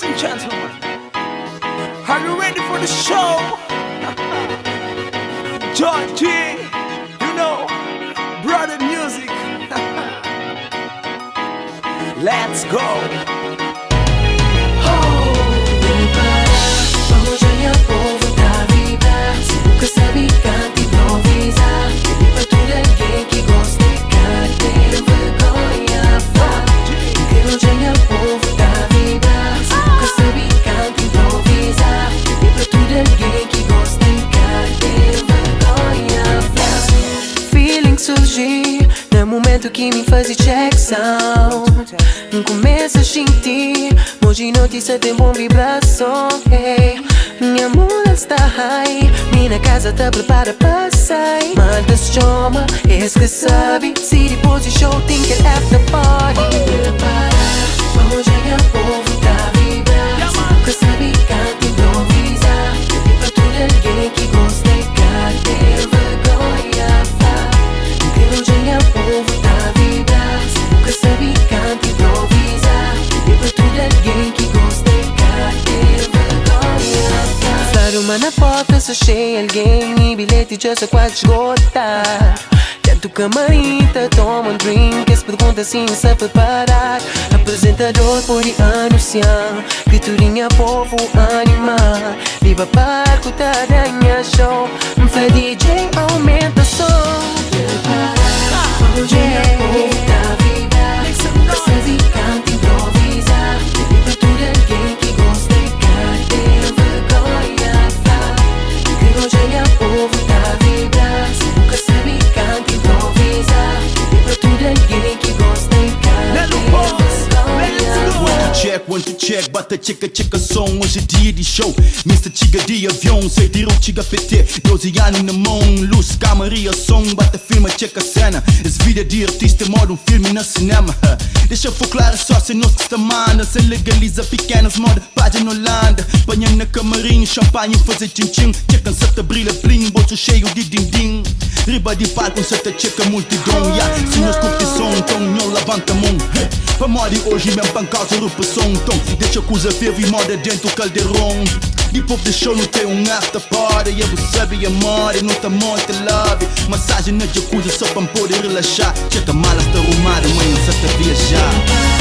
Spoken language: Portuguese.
Ladies and gentlemen, are you ready for the show? John G, you know, brother music. Let's go. Vamos ganhar povo da vida. Se nunca sabe, canta e improvisa. Pede pra tudo alguém que gosta de cantar. Tem vergonha, vá. Quero ganhar povo da vida. Se nunca sabe, canta e improvisa. Pede pra tudo alguém que gosta de cantar. Tem vergonha, vá. Feeling surgir no momento que me faz check sound. Começa a sentir, hoje notícia tem bom vibração, hey. Minha moral está high, minha casa tá preparada para sair. Manda chama, esse que sabe, se depois do show tem que after party. Vamos ganhar povo da vida. Se nunca sabe, canta e improvisa. Pede pra tudo alguém que gosta de cantar. Tem vergonha, vá. Quero ganhar povo da vida. Se nunca sabe, canta e improvisa. Pede pra tudo alguém que gosta de cantar. Tem vergonha, vá. Faro uma na porta, só cheia alguém. E bilhete já está quase esgotar. Dentro do camarim, toma drink. As perguntas sim se preparar. Apresentador por anunciar. Griturinha, povo, animar. Viva Parco, Taranha Show. Fé DJ, aumenta o som. Vamos ganhar povo da vida. Se nunca sabe, canta e improvisa. Pede pra tudo alguém que gosta de cantar. Tem vergonha, vá. Quero ganhar povo da vida. Se nunca sabe, canta e improvisa. Pede pra tudo alguém que gosta de cantar. Tem vergonha, Check, one to check, bata chica som. Hoje é dia de show, Mr. Chiga de avião. Sei de chiga PT, 12 anos na mão. Luz, câmera e som, bata filma, checa cena. Esse vida de artista é modo filme no cinema. Deixa for claro só se nós que está manda. Se legaliza pequenas moda, página Holanda. Banha na camarim, champanhe, fazer tchim-tchim. Checa se brilha bling, bolso cheio de din-din. Riba de palco, se te checa multidão. Se nós curte som, então não levanta a mão. Pra morrer hoje mesmo pra causa rupa som. Então deixa a coisa ferve e moda dentro do caldeirão. Depois do show não tem after party. E você sabe amor, e não tá muito love. Massagem na jacuzzi só pra poder relaxar. Checa malas tá arrumada, amanhã só tá viajar.